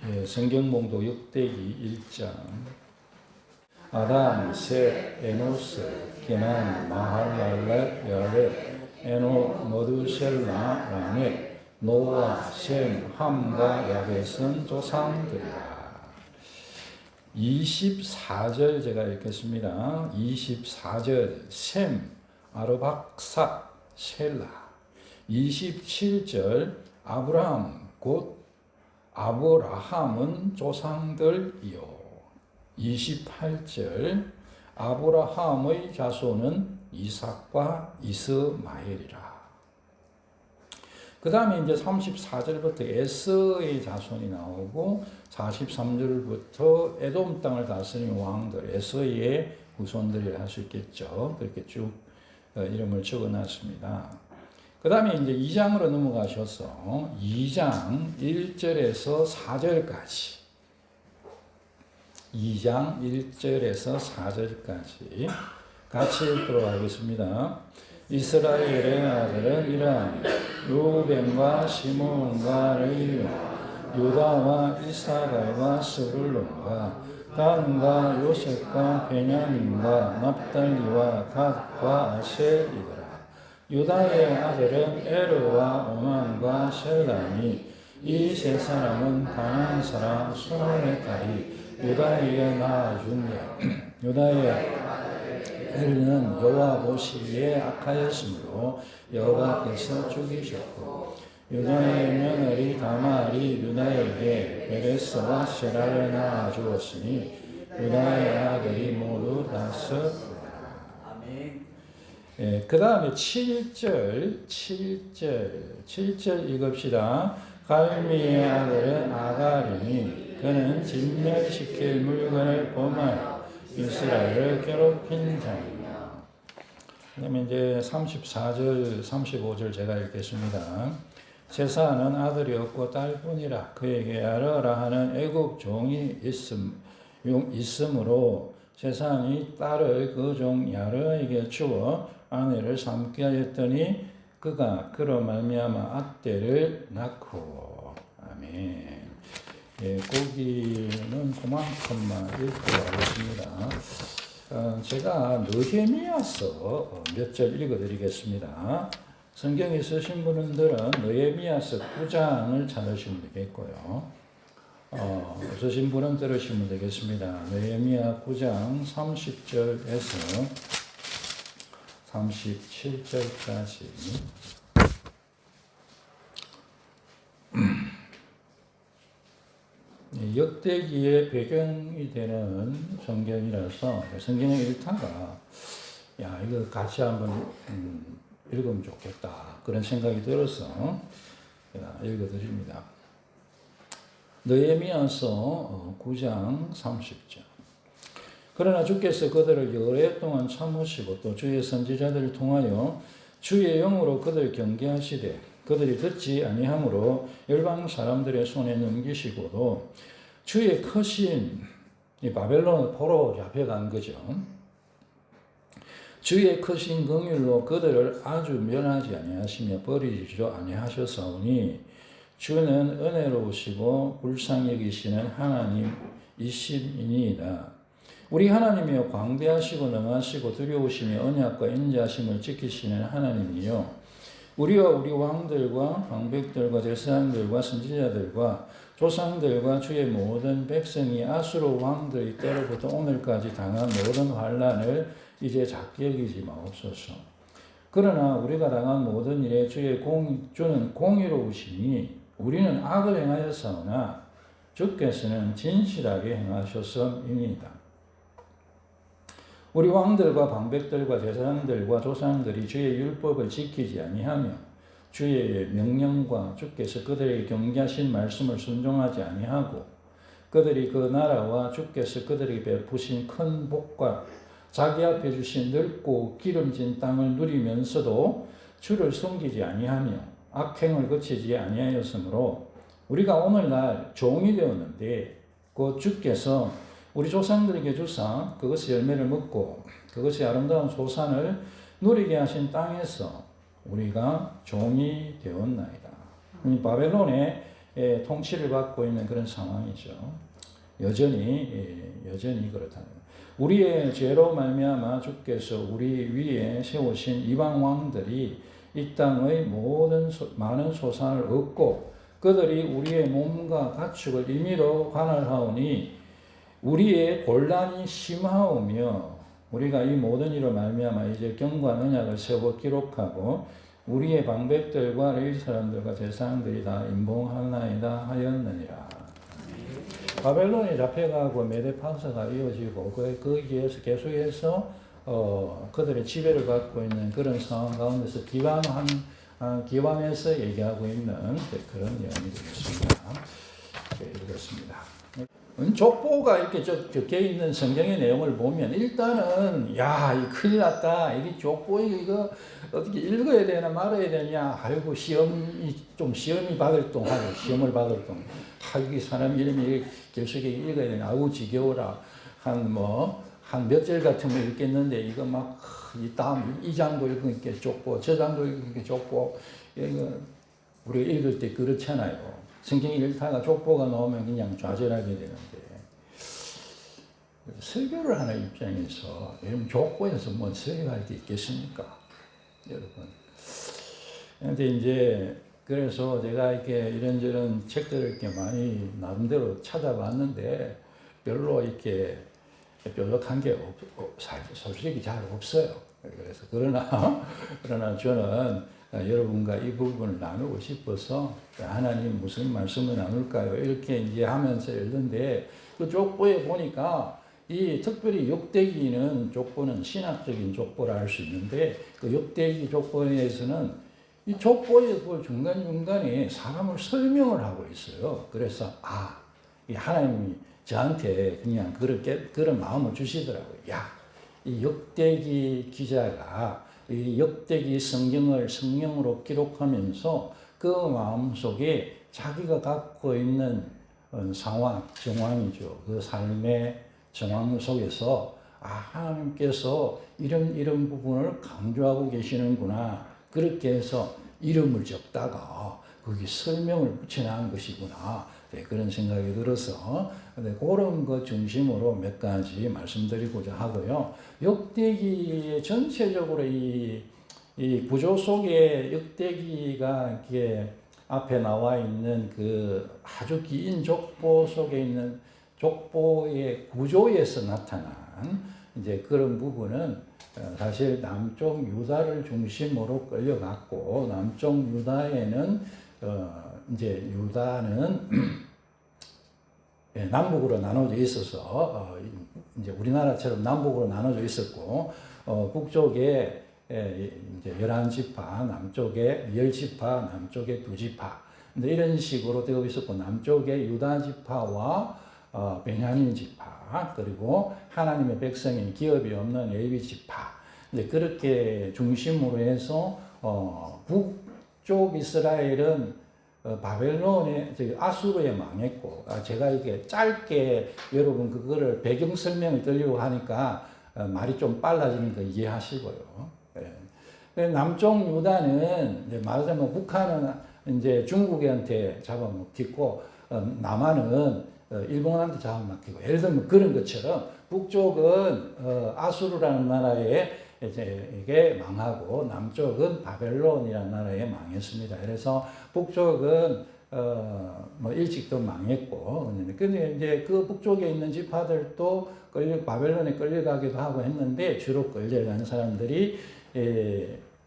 성경봉독 역대기 1장. 아담, 셋, 에노스, 게난, 마할랄렛, 야렛, 에노, 머두셀라, 라멕, 노아, 셈, 함과 야벳은 조상들이라. 24절 제가 읽겠습니다. 24절 셈, 아르박삭, 셀라. 27절 아브라함 곧 아브라함은 조상들이요. 28절 아브라함의 자손은 이삭과 이스마엘이라. 그 다음에 이제 34절부터 에서의 자손이 나오고 43절부터 에돔 땅을 다스린 왕들, 에서의 후손들이라 할 수 있겠죠. 그렇게 쭉 이름을 적어놨습니다. 그 다음에 이제 2장으로 넘어가셔서 2장 1절에서 4절까지 2장 1절에서 4절까지 같이 읽도록 하겠습니다. 이스라엘의 아들은 이러하니 루벤과 시몬과 레위 유다와 이사갈과 스불론과 단과 요셉과 베냐민과 납달리와 갓과 아셀이더라. 유다의 아들은 에르와 오만과 셀람이 이 세 사람은 가나안 사람 수몬의 딸이 유다에게 낳아준다. 유다의 에르는 여호와보시기에 악하였으므로 여호와께서 죽이셨고 유다의 며느리 다말이 유다에게 베레스와 세라를 낳아주었으니 유다의 아들이 모두 다섯이라. 그 다음에 7절 읽읍시다. 갈미의 아들은 아가림이 그는 진멸시킬 물건을 범하여 이스라엘을 괴롭힌 자이다. 그 다음에 이제 34절 35절 제가 읽겠습니다. 세사는 아들이 없고 딸뿐이라 그에게 아르라 하는 애국 종이 있으므로 세상이 딸을 그 종 야르에게 주어 아내를 삼게 하였더니 그가 그로 말미암아 앗대를 낳고. 아멘. 거기는 그만큼만 읽도록 하겠습니다. 제가 느헤미야서 몇 절 읽어드리겠습니다. 성경에 쓰신 분들은 느헤미야서 9장을 찾으시면 되겠고요. 없으신 분은 들으시면 되겠습니다. 느헤미야 9장 30절에서 37절까지. 역대기의 배경이 되는 성경이라서 성경의 일타가 이거 같이 한번 읽으면 좋겠다 그런 생각이 들어서 제가 읽어드립니다. 느헤미야서 9장 30절. 그러나 주께서 그들을 오랫동안 참으시고 또 주의 선지자들을 통하여 주의 영으로 그들을 경계하시되 그들이 듣지 아니함으로 열방 사람들의 손에 넘기시고도 주의 크신 바벨론 포로 잡혀간 거죠. 주의 크신 긍휼로 그들을 아주 면하지 아니하시며 버리지도 아니하셨사오니 주는 은혜로우시고 불쌍히 여기시는 하나님이심이니이다. 우리 하나님이여 광대하시고 능하시고 두려우시며 언약과 인자심을 지키시는 하나님이요 우리와 우리 왕들과 방백들과 제사장들과 선지자들과 조상들과 주의 모든 백성이 아수르 왕들의 때로부터 오늘까지 당한 모든 환난을 이제 작게 여기지 마옵소서. 그러나 우리가 당한 모든 일에 주는 공의로우시니 우리는 악을 행하였사오나 주께서는 진실하게 행하셨음이니이다. 우리 왕들과 방백들과 제사장들과 조상들이 주의 율법을 지키지 아니하며 주의 명령과 주께서 그들에게 경계하신 말씀을 순종하지 아니하고 그들이 그 나라와 주께서 그들에게 베푸신 큰 복과 자기 앞에 주신 넓고 기름진 땅을 누리면서도 주를 섬기지 아니하며 악행을 거치지 아니하였으므로 우리가 오늘날 종이 되었는데 곧 주께서 우리 조상들에게 주사 그것이 열매를 먹고 그것이 아름다운 소산을 누리게 하신 땅에서 우리가 종이 되었나이다. 바벨론의 통치를 받고 있는 그런 상황이죠. 여전히 그렇다는 거예요. 우리의 죄로 말미암아 주께서 우리 위에 세우신 이방 왕들이 이 땅의 많은 소산을 얻고 그들이 우리의 몸과 가축을 임의로 관할하오니 우리의 곤란이 심하오며 우리가 이 모든 일로 말미암아 이제 경고한 언약을 세워 기록하고 우리의 방백들과 레위 사람들과 제사장들이 다 임봉하나이다 하였느니라. 바벨론이 잡혀가고 메데파사가 이어지고 거기에서 계속해서 그들의 지배를 받고 있는 그런 상황 가운데서 기반해서 얘기하고 있는 그런 내용이 되겠습니다. 읽었습니다. 족보가 이렇게 적혀 있는 성경의 내용을 보면 일단은 이 큰일 났다. 이게 족보 이거 어떻게 읽어야 되나 말아야 되냐. 아이고 시험을 받을 동. 이게 사람 이름이 계속 읽어야 되냐. 아우 지겨워라. 한 몇 절 같으면 읽겠는데 이거 막 이 장도 읽으니까 족보, 저 장도 읽으니까 족보. 이거 우리가 읽을 때 그렇잖아요. 성경 읽다가 족보가 나오면 그냥 좌절하게 되는데 설교를 하는 입장에서 이런 족보에서 뭔 설교할 게 있겠습니까, 여러분? 그런데 이제 그래서 제가 이렇게 이런저런 책들을 이렇게 많이 나름대로 찾아봤는데 별로 이렇게 뾰족한 게 솔직히 잘 없어요. 그래서 그러나 저는 여러분과 이 부분을 나누고 싶어서 하나님 무슨 말씀을 나눌까요? 이렇게 이제 하면서 읽는데 그 족보에 보니까 이 특별히 역대기는 족보는 신학적인 족보라 할 수 있는데 그 역대기 족보에서는 이 족보의 그 중간중간에 사람을 설명을 하고 있어요. 그래서 이 하나님이 저한테 그냥 그런 마음을 주시더라고요. 이 역대기 기자가 이 역대기 성경을 성령으로 기록하면서 그 마음속에 자기가 갖고 있는 정황이죠. 그 삶의 정황 속에서 하나님께서 이런 부분을 강조하고 계시는구나. 그렇게 해서 이름을 적다가 거기 설명을 붙여놓은 것이구나. 그런 생각이 들어서 그런 것 중심으로 몇 가지 말씀드리고자 하고요. 역대기의 전체적으로 이 구조 속에 역대기가 이렇게 앞에 나와 있는 그 아주 긴 족보 속에 있는 족보의 구조에서 나타난 이제 그런 부분은 사실 남쪽 유다를 중심으로 끌려갔고 남쪽 유다에는 이제 유다는 남북으로 나눠져 있어서 이제 우리나라처럼 남북으로 나눠져 있었고 북쪽에 이제 11지파, 남쪽에 10지파, 남쪽에 2지파 이런 식으로 되어 있었고 남쪽에 유다 지파와 베냐민 지파 그리고 하나님의 백성인 기업이 없는 레위 지파 이제 그렇게 중심으로 해서 북쪽 이스라엘은 바벨론에 아수르에 망했고 제가 이게 짧게 여러분 그거를 배경 설명을 드리려고 하니까 말이 좀 빨라지는 거 이해하시고요. 남쪽 유다는 말하자면 북한은 이제 중국한테 잡아먹히고 남한은 일본한테 잡아먹히고 예를 들면 그런 것처럼 북쪽은 아수르라는 나라에 이게 망하고 남쪽은 바벨론이라는 나라에 망했습니다. 그래서 북쪽은 일찍도 망했고 근데 이제 그 북쪽에 있는 지파들도 바벨론에 끌려가기도 하고 했는데 주로 끌려가는 사람들이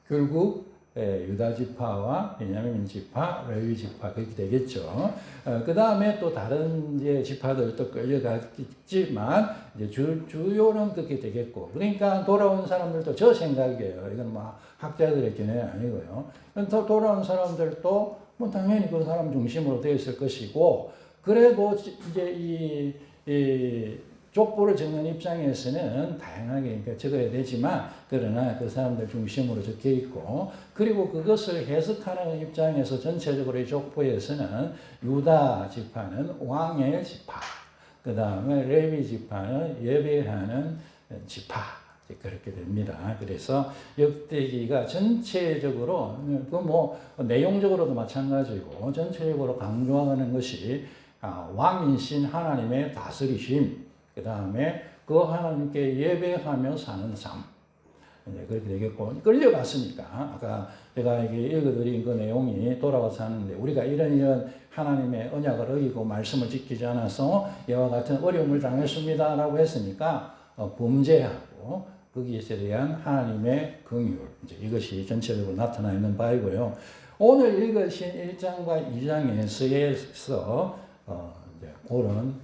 결국 유다 지파와 베냐민 지파, 레위 지파 그렇게 되겠죠. 그 다음에 또 다른 이제 지파들도 끌려갔지만 이제 주요는 그렇게 되겠고. 그러니까 돌아온 사람들도 저 생각이에요. 이건 학자들의 견해는 아니고요. 또 돌아온 사람들도 당연히 그 사람 중심으로 되어 있을 것이고. 그래도 이제 이 족보를 적는 입장에서는 다양하게 적어야 되지만 그러나 그 사람들 중심으로 적혀 있고 그리고 그것을 해석하는 입장에서 전체적으로 이 족보에서는 유다 지파는 왕의 지파 그 다음에 레위 지파는 예배하는 지파 그렇게 됩니다. 그래서 역대기가 전체적으로 내용적으로도 마찬가지고 전체적으로 강조하는 것이 왕이신 하나님의 다스리심, 그 다음에 그 하나님께 예배하며 사는 삶. 그렇게 되겠고, 끌려갔으니까 아까 제가 읽어드린 그 내용이 돌아와서 하는데, 우리가 이런 하나님의 언약을 어기고 말씀을 지키지 않아서 이와 같은 어려움을 당했습니다 라고 했으니까 범죄하고 거기에 대한 하나님의 긍휼, 이것이 전체적으로 나타나 있는 바이고요. 오늘 읽으신 1장과 2장에서 그런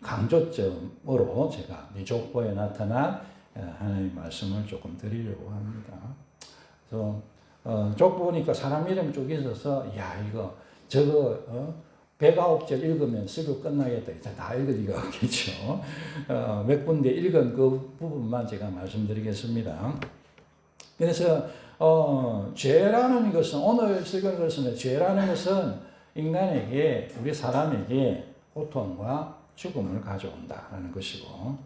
강조점으로 제가 이 족보에 나타난 하나님의 말씀을 조금 드리려고 합니다. 그래서 족보니까 사람 이름 쭉 있어서 저거 109절 읽으면 쓰고 끝나겠다. 다 읽을 리가 없겠죠. 몇 군데 읽은 그 부분만 제가 말씀드리겠습니다. 그래서 죄라는 것은, 오늘 읽은 것은, 죄라는 것은 인간에게, 우리 사람에게 고통과 죽음을 가져온다라는 것이고,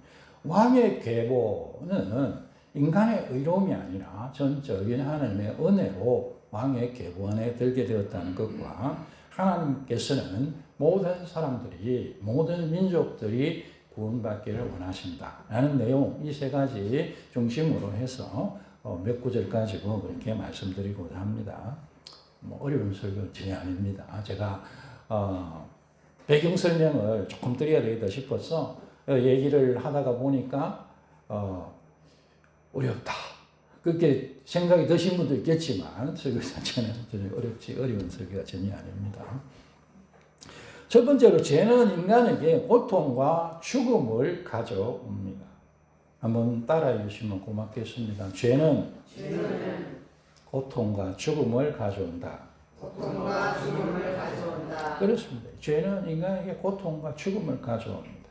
왕의 계보는 인간의 의로움이 아니라 전적인 하나님의 은혜로 왕의 계보 안에 들게 되었다는 것과, 하나님께서는 모든 사람들이, 모든 민족들이 구원받기를 원하신다라는 내용, 이 세 가지 중심으로 해서 몇 구절 가지고 그렇게 말씀드리고자 합니다. 어려운 설교는 전혀 아닙니다. 제가 배경 설명을 조금 드려야 되겠다 싶어서 얘기를 하다가 보니까 어렵다, 그렇게 생각이 드신 분도 있겠지만 설교 자체는 어려운 설교가 전혀 아닙니다. 첫 번째로, 죄는 인간에게 고통과 죽음을 가져옵니다. 한번 따라해 주시면 고맙겠습니다. 죄는 고통과 죽음을 가져온다. 고통과 죽음을 가져온다. 그렇습니다. 죄는 인간에게 고통과 죽음을 가져옵니다.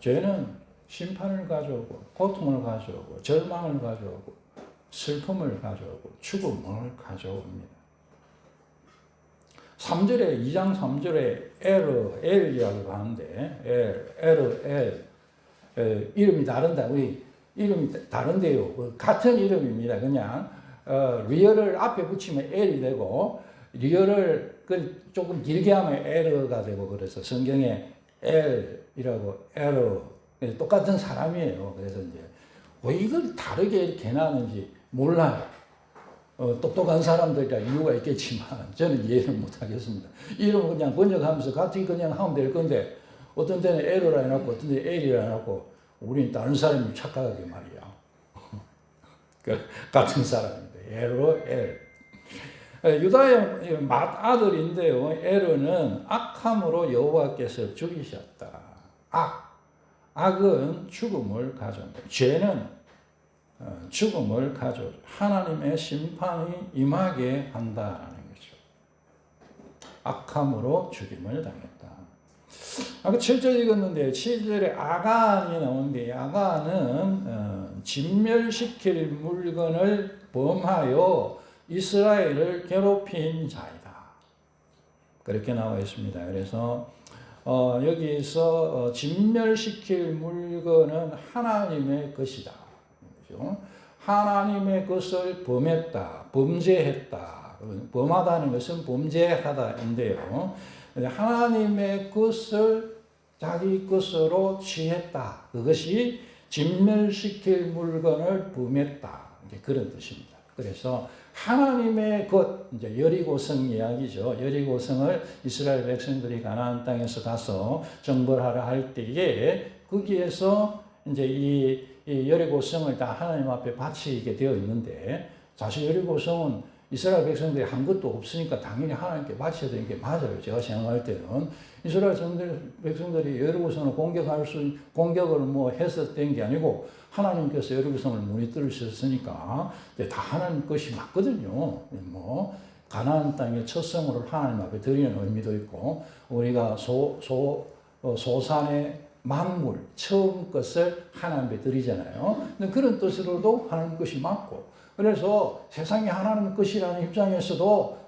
죄는 심판을 가져오고, 고통을 가져오고, 절망을 가져오고, 슬픔을 가져오고, 죽음을 가져옵니다. 3절에, 2장 3절에 엘이라고 하는데, 이름이 다른다. 우리 이름이 다른데요. 같은 이름입니다. 그냥, 리얼을 앞에 붙이면 엘이 되고, 리얼을 조금 길게 하면 에르가 되고, 그래서 성경에 엘이라고, 에르, 똑같은 사람이에요. 그래서 이제 왜 이걸 다르게 이렇게 해놨는지 몰라요. 똑똑한 사람들이라 이유가 있겠지만 저는 이해를 못하겠습니다. 이름 그냥 번역하면서 같이 그냥 하면 될 건데, 어떤 데는 에르라 해놓고 어떤 데는 엘이라 해놓고, 우리는 다른 사람이 착각하게 말이야. 같은 사람입니다. 에르, 엘. 유다의 맏아들인데요. 에르는 악함으로 여호와께서 죽이셨다. 악은 죽음을 가져온다. 죄는 죽음을 가져오죠. 하나님의 심판이 임하게 한다라는 거죠. 악함으로 죽임을 당했다. 아까 7절 읽었는데 7절에 아간이 나오는데, 아간은 진멸시킬 물건을 범하여 이스라엘을 괴롭힌 자이다. 그렇게 나와 있습니다. 그래서 여기서 진멸시킬 물건은 하나님의 것이다. 그렇죠? 하나님의 것을 범했다, 범죄했다. 범하다는 것은 범죄하다인데요. 하나님의 것을 자기 것으로 취했다. 그것이 진멸시킬 물건을 범했다. 그런 뜻입니다. 그래서 하나님의 것, 이제 여리고성 이야기죠. 여리고성을 이스라엘 백성들이 가나안 땅에서 가서 정벌하려 할 때에 거기에서 이제 이 여리고성을 다 하나님 앞에 바치게 되어 있는데, 사실 여리고성은 이스라엘 백성들이 한 것도 없으니까 당연히 하나님께 바쳐야 되는 게 맞아요. 제가 생각할 때는 이스라엘 백성들이 여리고성을 공격을 해서 된 게 아니고, 하나님께서 여리고성을 무너뜨리셨으니까 다 하나님 것이 맞거든요. 가나안 땅의 첫 성으로 하나님 앞에 드리는 의미도 있고, 우리가 소산의 만물 처음 것을 하나님 앞에 드리잖아요. 근데 그런 뜻으로도 하나님 것이 맞고, 그래서 세상이 하나님 것이라는 입장에서도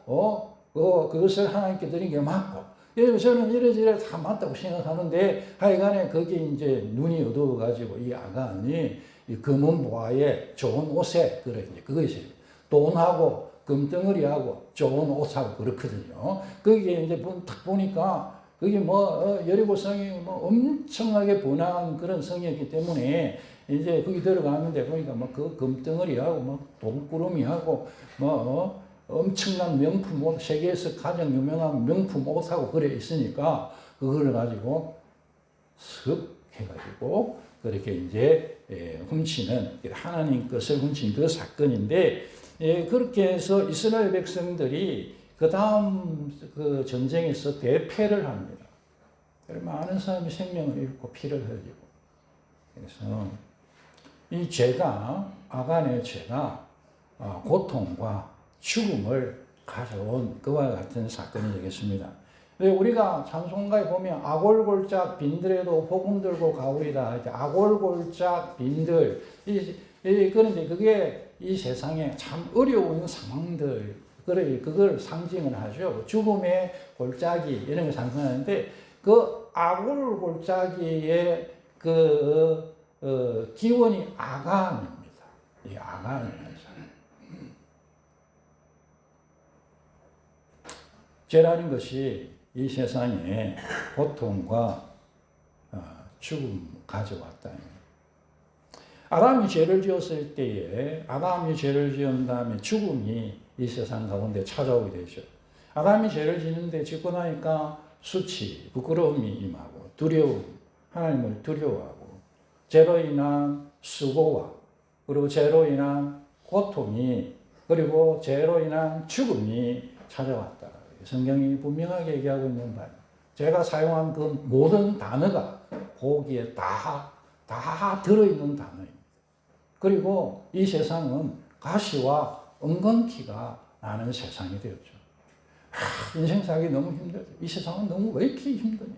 그것을 하나님께 드리는 게 맞고, 저는 이래저래 다 맞다고 생각하는데 하여간에 거기에 이제 눈이 어두워가지고 이 아간이 이 검은 보화에 좋은 옷에 그래 이제 그것이 돈하고 금덩어리하고 좋은 옷하고 그렇거든요. 거기에 이제 딱 보니까 그게 여리고 성이 엄청나게 번화한 그런 성이었기 때문에 이제 거기 들어가는데 보니까 그 금덩어리하고 돈구름이하고 엄청난 명품 옷, 세계에서 가장 유명한 명품 옷하고 그래 있으니까 그걸 가지고 슥 해가지고 그렇게 이제 훔치는 하나님 것을 훔친 그 사건인데 그렇게 해서 이스라엘 백성들이 그 다음 그 전쟁에서 대패를 합니다. 많은 사람이 생명을 잃고 피를 흘리고 그래서 이 죄가 아간의 죄가 고통과 죽음을 가져온 그와 같은 사건이 되겠습니다. 우리가 찬송가에 보면 아골골짝 빈들에도 복음 들고 가오리다. 아골골짝 빈들. 그런데 그게 이 세상에 참 어려운 상황들, 그걸 상징을 하죠. 죽음의 골짜기, 이런 걸 상징하는데, 그 아골골짜기의 기원이 아간입니다. 이 아간이라는 사람. 죄라는 것이 이 세상에 고통과 죽음 가져왔다. 아담이 죄를 지었을 때에 아담이 죄를 지은 다음에 죽음이 이 세상 가운데 찾아오게 되죠. 아담이 죄를 짓고 나니까 수치, 부끄러움이 임하고 두려움, 하나님을 두려워하고 죄로 인한 수고와 그리고 죄로 인한 고통이 그리고 죄로 인한 죽음이 찾아왔다. 성경이 분명하게 얘기하고 있는 바예요. 제가 사용한 그 모든 단어가 거기에 다 들어있는 단어입니다. 그리고 이 세상은 가시와 엉겅퀴가 나는 세상이 되었죠. 인생 살기 너무 힘들죠. 이 세상은 너무 왜 이렇게 힘드냐.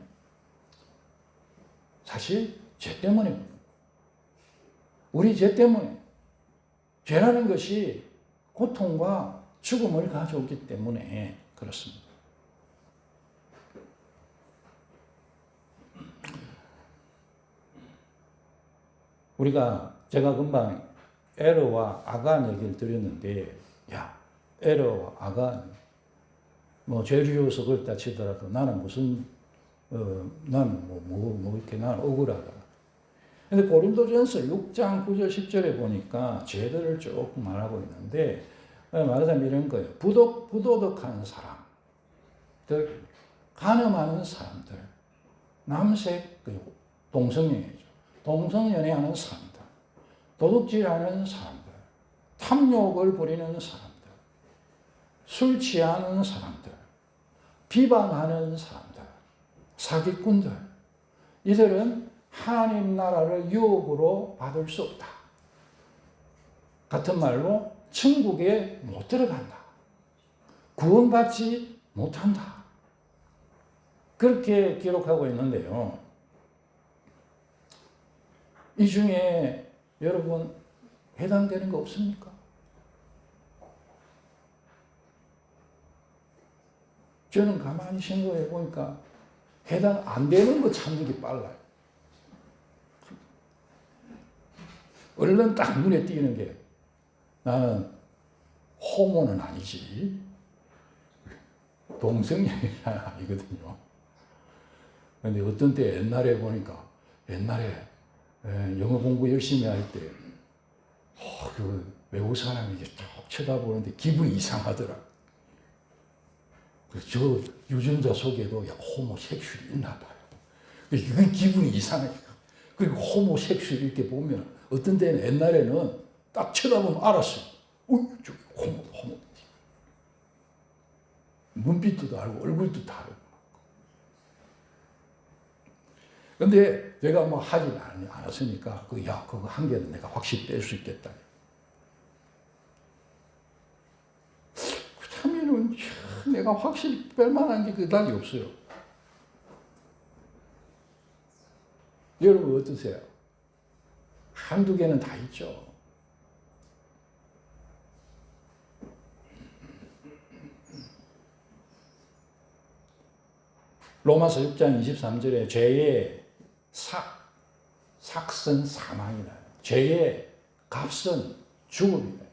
사실 죄 때문입니다. 우리 죄 때문에. 죄라는 것이 고통과 죽음을 가져오기 때문에 그렇습니다. 제가 금방 에러와 아간 얘기를 드렸는데, 에러와 아간, 죄를 지어서 그렇다 치더라도 나는 이렇게 나는 억울하다. 근데 고린도전서 6장 9절 10절에 보니까 죄들을 조금 말하고 있는데, 말하자면 이런 거예요. 부도덕한 사람들, 간음하는 사람들, 남색, 동성연애죠. 동성연애하는 사람들, 도둑질하는 사람들, 탐욕을 부리는 사람들, 술 취하는 사람들, 비방하는 사람들, 사기꾼들, 이들은 하나님 나라를 유업으로 받을 수 없다. 같은 말로 천국에 못 들어간다. 구원받지 못한다. 그렇게 기록하고 있는데요. 이 중에 여러분 해당되는 거 없습니까? 저는 가만히 생각해 보니까 해당 안 되는 거 찾는 게 빨라요. 얼른 딱 눈에 띄는 게 나는 호모는 아니지. 동성애는 아니거든요. 근데 어떤 때 옛날에 보니까 영어 공부 열심히 할 때 그 외국 사람이 이제 딱 쳐다보는데 기분이 이상하더라. 저 유전자 속에도 호모섹슈얼이 있나 봐요. 이건 기분이 이상해. 그리고 호모섹슈얼 이렇게 보면 어떤 때는 옛날에는 딱 쳐다보면 알았어요. 저기 호모. 눈빛도 다르고 얼굴도 다르고. 근데 내가 하진 않았으니까 그거 한 개는 내가 확실히 뺄 수 있겠다. 그렇다면은 내가 확실히 뺄 만한 게 그다지 없어요. 여러분 어떠세요? 한두 개는 다 있죠. 로마서 6장 23절에 죄의 삭은 사망이다. 죄의 값은 죽음이다.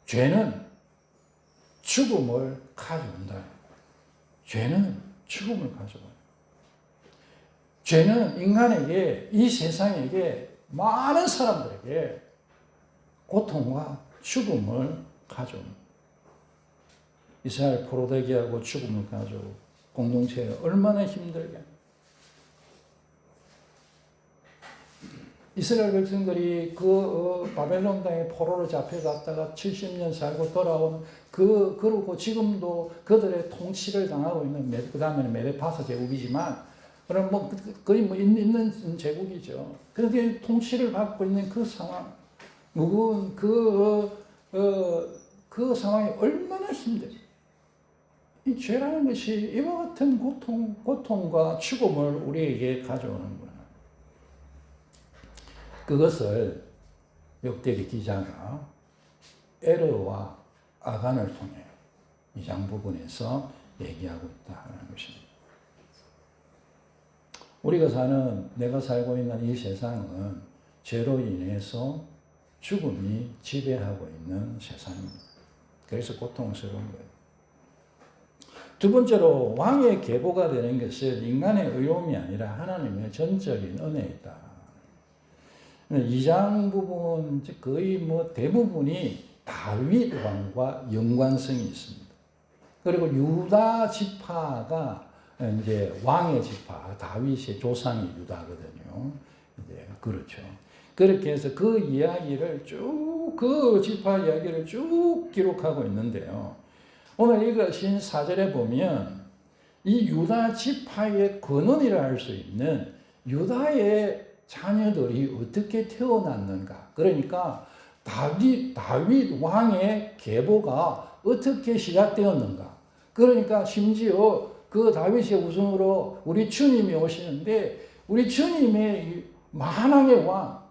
죄는 죽음을 가져온다. 죄는 죽음을 가져와요. 죄는 인간에게, 이 세상에게, 많은 사람들에게 고통과 죽음을 가져옵니다. 이스라엘 포로되기하고 죽음을 가져오고 공동체가 얼마나 힘들게. 이스라엘 백성들이 바벨론 땅에 포로로 잡혀갔다가 70년 살고 돌아온 그러고 지금도 그들의 통치를 당하고 있는, 그 다음에는 메데파사 제국이지만, 그럼 거의 있는 제국이죠. 그런데 통치를 받고 있는 그 상황, 무거운 그 상황이 얼마나 힘들어요. 이 죄라는 것이 이와 같은 고통과 죽음을 우리에게 가져오는구나. 그것을 역대기 기자가 에르와 아간을 통해 2장 부분에서 얘기하고 있다는 것입니다. 내가 살고 있는 이 세상은 죄로 인해서 죽음이 지배하고 있는 세상입니다. 그래서 고통스러운 거예요. 두 번째로 왕의 계보가 되는 것은 인간의 의로움이 아니라 하나님의 전적인 은혜이다. 2장 부분 거의 대부분이 다윗 왕과 연관성이 있습니다. 그리고 유다 지파가 이제 왕의 지파, 다윗의 조상이 유다거든요. 이제 그렇죠. 그렇게 해서 그 이야기를 그 지파 이야기를 쭉 기록하고 있는데요. 오늘 읽으신 4절에 보면 이 유다 지파의 근원이라 할 수 있는 유다의 자녀들이 어떻게 태어났는가. 그러니까 다윗 왕의 계보가 어떻게 시작되었는가. 그러니까 심지어 그 다윗의 우승으로 우리 주님이 오시는데, 우리 주님의 만왕의 왕,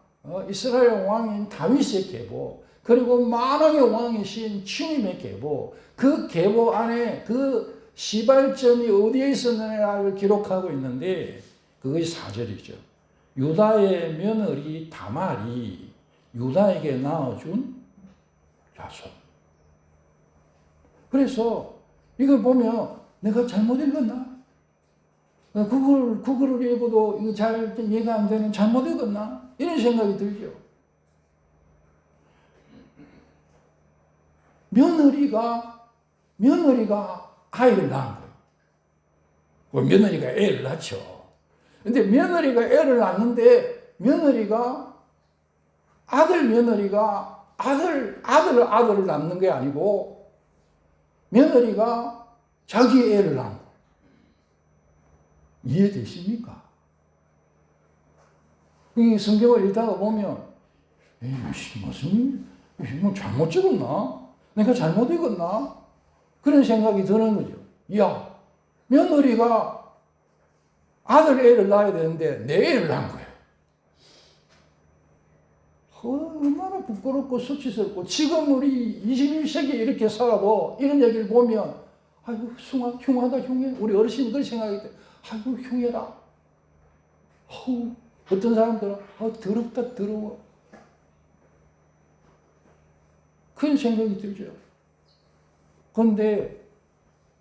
이스라엘 왕인 다윗의 계보, 그리고 만왕의 왕이신 주님의 계보, 그 계보 안에 그 시발점이 어디에 있었느냐를 기록하고 있는데, 그것이 4절이죠. 유다의 며느리 다말이 유다에게 낳아준 자손. 그래서 이걸 보면 내가 잘못 읽었나? 국어를 읽어도 이거 잘 이해가 안 되는, 잘못 읽었나? 이런 생각이 들죠. 며느리가 아이를 낳은 거예요. 며느리가 애를 낳죠. 근데 며느리가 애를 낳는데, 며느리가 아들을 낳는 게 아니고, 며느리가 자기 애를 낳은 거예요. 이해되십니까? 이 성경을 읽다가 보면, 무슨 잘못 찍었나? 내가 잘못 읽었나? 그런 생각이 드는 거죠. 야, 며느리가 아들 애를 낳아야 되는데 내 애를 낳은 거예요. 얼마나 부끄럽고 수치스럽고, 지금 우리 21세기에 이렇게 살아도 이런 얘기를 보면, 아이고, 흉하다, 흉해. 우리 어르신이 그런 생각이 돼. 아이고, 흉해라. 어떤 사람들은, 더럽다, 더러워. 그런 생각이 들죠. 그런데,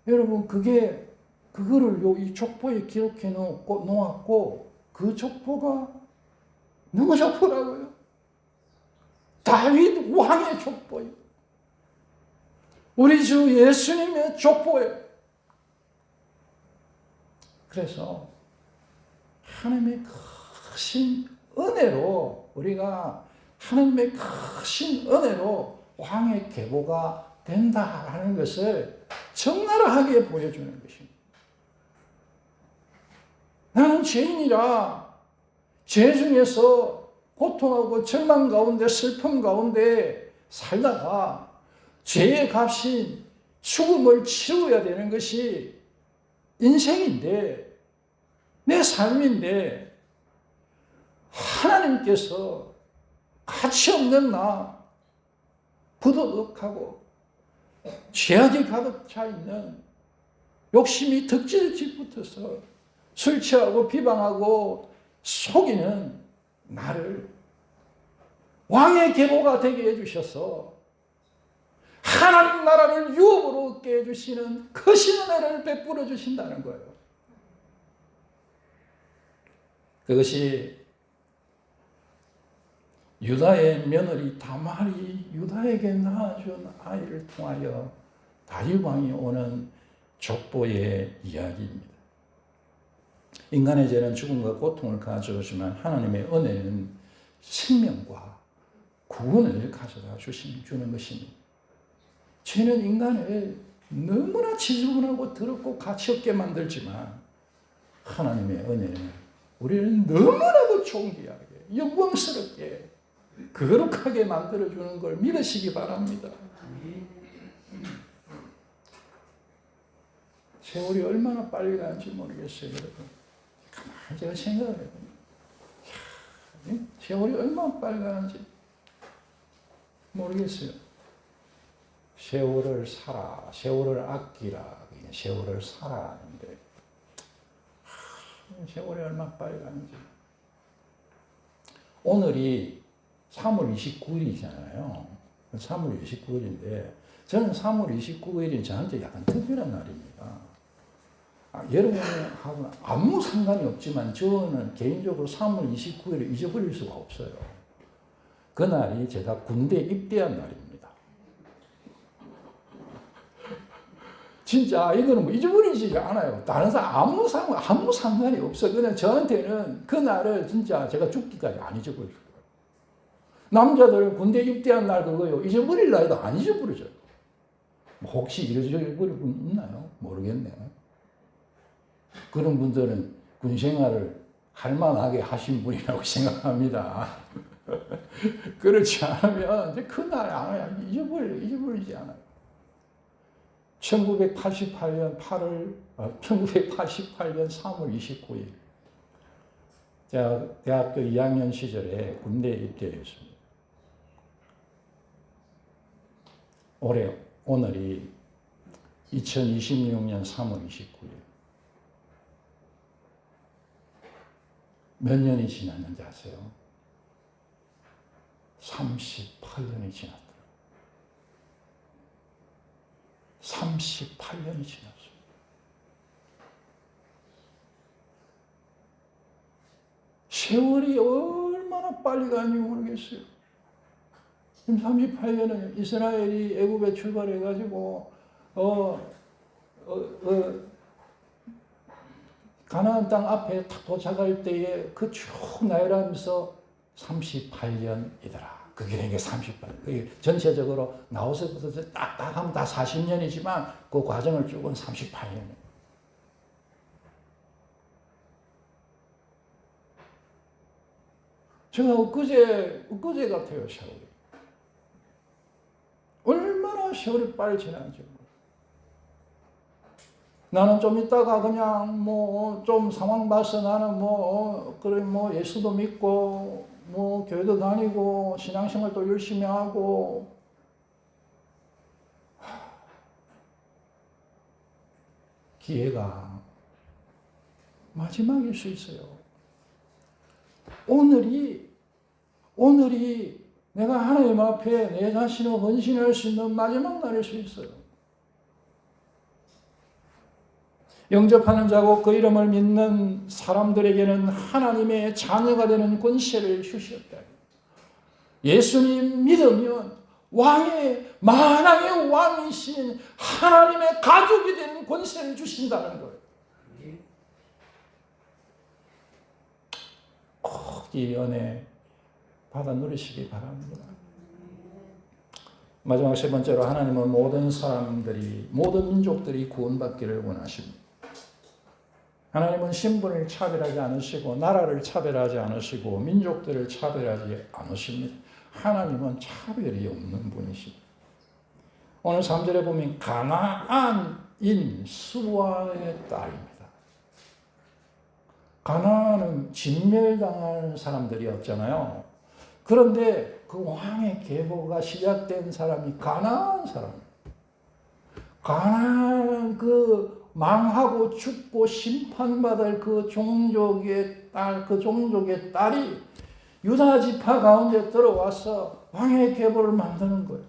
여러분, 그거를 이 족보에 기록해 놓았고, 그 족보가 누구 족보라고요? 다윗 왕의 족보예요. 우리 주 예수님의 족보예요. 그래서 하나님의 크신 은혜로, 우리가 하나님의 크신 은혜로 왕의 계보가 된다 하는 것을 적나라하게 보여주는 것입니다. 나는 죄인이라 죄 중에서 고통하고 절망 가운데, 슬픔 가운데 살다가 죄의 값인 죽음을 치러야 되는 것이 인생인데, 내 삶인데, 하나님께서 가치 없는 나, 부도덕하고 죄악이 가득 차 있는 욕심이 득실득실 붙어서 술 취하고 비방하고 속이는 나를 왕의 계보가 되게 해주셔서 하나님 나라를 유업으로 얻게 해주시는 크신 은혜를 베풀어 주신다는 거예요. 그것이 유다의 며느리 다말이 유다에게 낳아준 아이를 통하여 다윗 왕이 오는 족보의 이야기입니다. 인간의 죄는 죽음과 고통을 가져오지만 하나님의 은혜는 생명과 구원을 가져다 주는 것입니다. 죄는 인간을 너무나 지저분하고 더럽고 가치 없게 만들지만 하나님의 은혜는 우리를 너무나도 존귀하게 영광스럽게 거룩하게 만들어주는 걸 믿으시기 바랍니다. 세월이 얼마나 빨리 가는지 모르겠어요, 여러분. 가만히 제가 생각을 해보면 세월이 얼마나 빨리 가는지 모르겠어요. 세월을 살아, 세월을 아끼라, 세월을 살아 하는데 세월이 얼마나 빨리 가는지. 오늘이 3월 29일이잖아요. 3월 29일인데 저는 3월 29일이 저한테 약간 특별한 날입니다. 여러분하고는 아무 상관이 없지만 저는 개인적으로 3월 29일을 잊어버릴 수가 없어요. 그날이 제가 군대 입대한 날입니다. 진짜 이거는 뭐 잊어버리지 않아요. 다른 사람 아무 상관이 없어요. 그냥 저한테는 그날을 진짜 제가 죽기까지 안 잊어버릴 거예요. 남자들 군대 입대한 날 그거요. 잊어버릴 날도 안 잊어버려져요. 혹시 잊어버릴 분 있나요? 모르겠네요. 그런 분들은 군 생활을 할만하게 하신 분이라고 생각합니다. 그렇지 않으면 이제 그날 안 잊어버리지 않아요. 1988년 3월 29일 제가 대학교 2학년 시절에 군대에 입대했습니다. 오늘이 2026년 3월 29일. 몇 년이 지났는지 아세요? 38년이 지났더라고요. 38년이 지났어요. 세월이 얼마나 빨리 가는지 모르겠어요. 지금 38년은 이스라엘이 애굽에 출발해가지고 가나안 땅 앞에 딱 도착할 때에 그 쭉 나열하면서 38년이더라. 그게 38년. 그게 전체적으로 나오서부터 딱딱 하면 다 40년이지만 그 과정을 쭉은 38년. 제가 엊그제 같아요, 세월이. 얼마나 세월이 빨리 지나는지. 나는 좀 있다가 그냥 좀 상황 봐서 나는 그래 예수도 믿고 교회도 다니고 신앙생활도 열심히 하고 기회가 마지막일 수 있어요. 오늘이 내가 하나님 앞에 내 자신을 헌신할 수 있는 마지막 날일 수 있어요. 영접하는 자고 그 이름을 믿는 사람들에게는 하나님의 자녀가 되는 권세를 주셨다. 예수님 믿으면 만왕의 왕이신 하나님의 가족이 되는 권세를 주신다는 거예요. 꼭 이 은혜 받아 누리시기 바랍니다. 마지막 세 번째로 하나님은 모든 사람들이, 모든 민족들이 구원받기를 원하십니다. 하나님은 신분을 차별하지 않으시고 나라를 차별하지 않으시고 민족들을 차별하지 않으십니다. 하나님은 차별이 없는 분이십니다. 오늘 3절에 보면 가나안인 수아의 딸입니다. 가나안은 진멸당하는 사람들이었잖아요. 그런데 그 왕의 계보가 시작된 사람이 가나안 사람이에요. 가나안 그 망하고 죽고 심판받을 그 종족의 딸, 그 종족의 딸이 유다 지파 가운데 들어와서 왕의 계보를 만드는 거예요.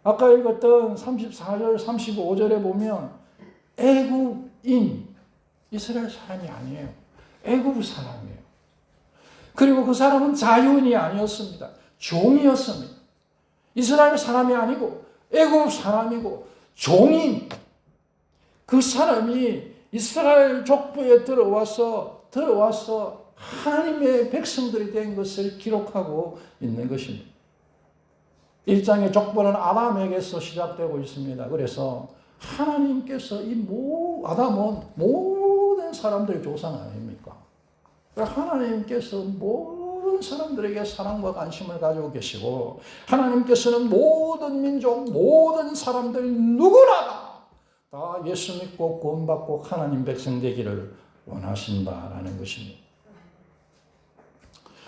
아까 읽었던 34절, 35절에 보면 애굽인, 이스라엘 사람이 아니에요. 애굽 사람이에요. 그리고 그 사람은 자유인이 아니었습니다. 종이었습니다. 이스라엘 사람이 아니고 애굽 사람이고 종인. 그 사람이 이스라엘 족보에 들어와서 하나님의 백성들이 된 것을 기록하고 있는 것입니다. 1장의 족보는 아담에게서 시작되고 있습니다. 그래서 하나님께서 아담은 모든 사람들의 조상 아닙니까? 하나님께서 모든 사람들에게 사랑과 관심을 가지고 계시고 하나님께서는 모든 민족, 모든 사람들 누구나 다 예수 믿고 구원받고 하나님 백성 되기를 원하신다라는 것입니다.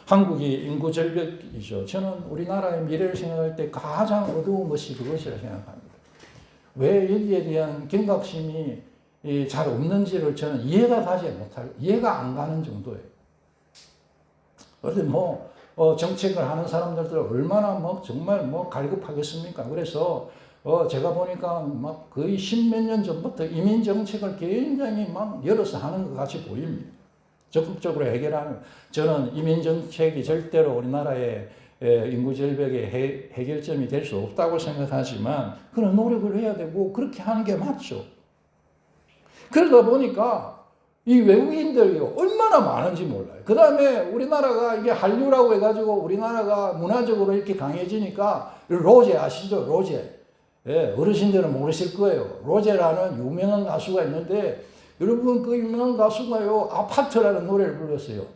한국이 인구 절벽이죠. 저는 우리나라의 미래를 생각할 때 가장 어두운 것이 그것이라 생각합니다. 왜 여기에 대한 경각심이 잘 없는지를 저는 이해가 안 가는 정도예요. 그런데 정책을 하는 사람들도 얼마나 정말 갈급하겠습니까? 그래서 제가 보니까 거의 십몇 년 전부터 이민 정책을 굉장히 열어서 하는 것 같이 보입니다. 적극적으로 해결하는, 저는 이민 정책이 절대로 우리나라의 인구 절벽의 해결점이 될 수 없다고 생각하지만 그런 노력을 해야 되고 그렇게 하는 게 맞죠. 그러다 보니까 이 외국인들이 얼마나 많은지 몰라요. 그 다음에 우리나라가 이게 한류라고 해가지고 우리나라가 문화적으로 이렇게 강해지니까 로제 아시죠? 로제. 예, 어르신들은 모르실 거예요. 로제라는 유명한 가수가 있는데 여러분 그 유명한 가수가요 아파트라는 노래를 불렀어요.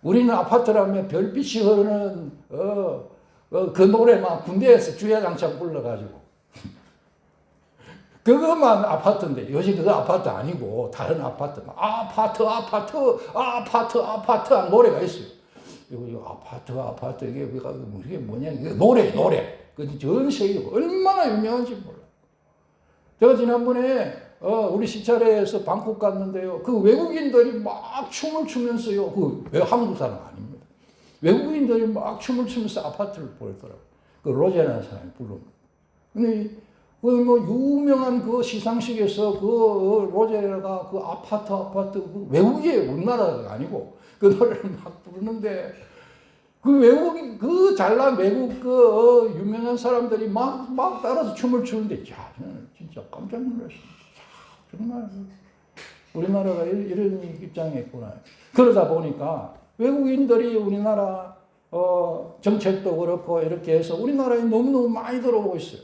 우리는 아파트라면 별빛이 흐르는 그 노래만 군대에서 주야장창 불러가지고 그것만 아파트인데 요즘 그거 아파트 아니고 다른 아파트 아파트 한 노래가 있어요. 이거 아파트 이게 뭐냐 이게 노래 그 전 세계고 얼마나 유명한지 몰라. 제가 지난번에 우리 시찰회에서 방콕 갔는데요. 그 외국인들이 막 춤을 추면서요. 왜 한국 사람 아닙니다. 외국인들이 막 춤을 추면서 아파트를 보였더라고요. 그 로제라는 사람이 부릅니다. 근데 유명한 그 시상식에서 그 로제가 그 아파트 그 외국이에요. 우리나라가 아니고 그 노래를 막 부르는데 그 잘난 외국 유명한 사람들이 막 따라서 춤을 추는데 저는 진짜 깜짝 놀랐습니다. 정말 우리나라가 이런 입장에 있구나. 그러다 보니까 외국인들이 우리나라 정책도 그렇고 이렇게 해서 우리나라에 너무너무 많이 들어오고 있어요.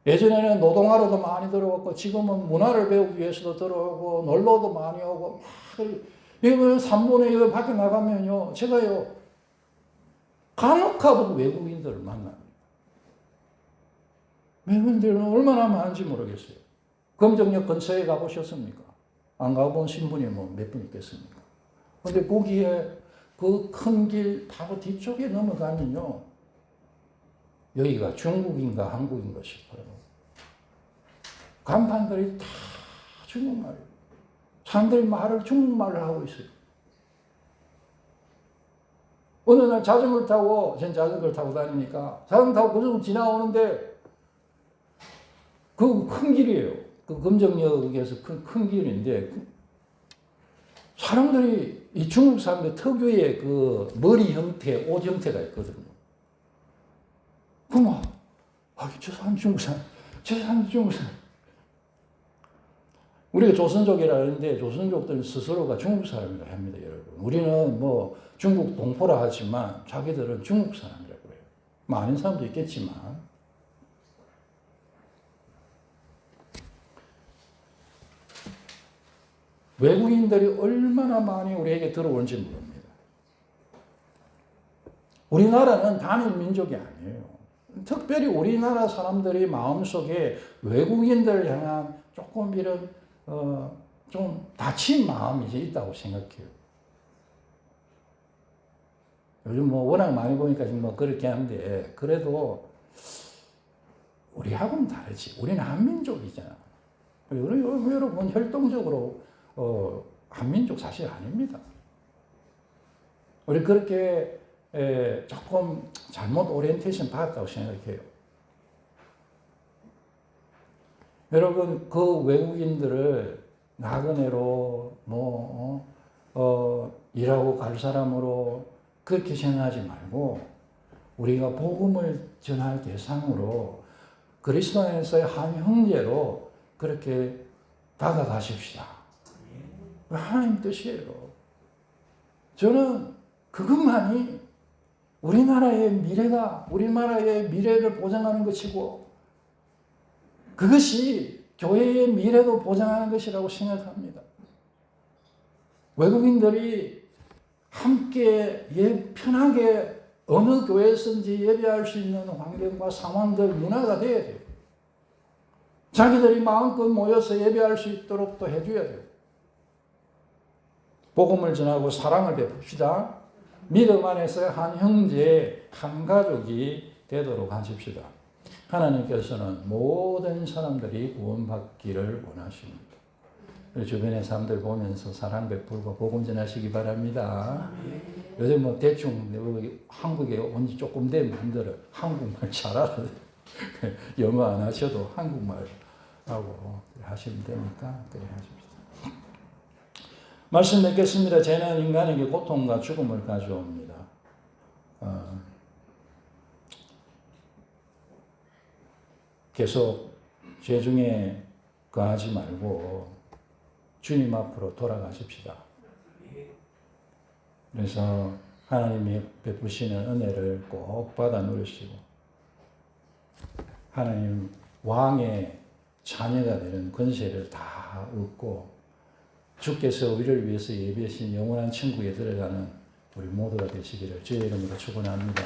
예전에는 노동하러도 많이 들어왔고 지금은 문화를 배우기 위해서도 들어오고 놀러도 많이 오고 이거 3분의 1 밖에 나가면요 제가요 간혹가도 외국인들을 만납니다. 외국인들은 얼마나 많은지 모르겠어요. 검정역 근처에 가보셨습니까? 안 가본 신분이 몇 분 있겠습니까? 근데 거기에 그 큰 길 바로 뒤쪽에 넘어가면요 여기가 중국인가 한국인가 싶어요. 간판들이 다 중국말이에요. 사람들이 말을 중국말을 하고 있어요. 어느 날 전 자전거를 타고 다니니까 자전거 타고 그쪽으로 지나오는데 그 큰 길이에요. 그 검정역에서 큰 길인데 사람들이 이 중국 사람들 특유의 그 머리 형태, 옷 형태가 있거든요. 그럼 저 사람 중국 사람, 저 사람 중국 사람. 우리가 조선족이라는데 조선족들은 스스로가 중국 사람이라고 합니다, 여러분. 우리는 중국 동포라 하지만 자기들은 중국 사람이라고 해요. 아닌 사람도 있겠지만. 외국인들이 얼마나 많이 우리에게 들어오는지 모릅니다. 우리나라는 단일 민족이 아니에요. 특별히 우리나라 사람들이 마음속에 외국인들을 향한 조금 이런 좀 다친 마음이 이제 있다고 생각해요. 요즘 워낙 많이 보니까 지금 그렇게 한데 그래도 우리하고는 다르지. 우리는 한민족이잖아. 여러분 혈통적으로 한민족 사실 아닙니다. 우리 그렇게 조금 잘못 오리엔테이션 받았다고 생각해요. 여러분 그 외국인들을 나그네로 일하고 갈 사람으로 그렇게 생각하지 말고 우리가 복음을 전할 대상으로 그리스도 안에서의 한 형제로 그렇게 다가가십시다. 하나님 뜻이에요. 저는 그것만이 우리나라의 미래를 보장하는 것이고 그것이 교회의 미래도 보장하는 것이라고 생각합니다. 외국인들이 함께 편하게 어느 교회에서든지 예배할 수 있는 환경과 상황들, 문화가 돼야 돼요. 자기들이 마음껏 모여서 예배할 수 있도록 또 해줘야 돼요. 복음을 전하고 사랑을 베풉시다. 믿음 안에서 한 형제, 한 가족이 되도록 하십시다. 하나님께서는 모든 사람들이 구원받기를 원하십니다. 주변의 사람들 보면서 사랑 베풀고 복음 전하시기 바랍니다. 요즘 대충 한국에 온 지 조금 된 분들은 한국말 잘 알아요. 영어 안 하셔도 한국말 하고 하시면 되니까 그래 하십시다. 말씀 맺겠습니다. 죄는 인간에게 고통과 죽음을 가져옵니다. 계속 죄 중에 거하지 말고 주님 앞으로 돌아가십시다. 그래서 하나님이 베푸시는 은혜를 꼭 받아 누리시고 하나님 왕의 자녀가 되는 권세를 다 얻고 주께서 우리를 위해서 예비하신 영원한 천국에 들어가는 우리 모두가 되시기를 주의 이름으로 축원합니다.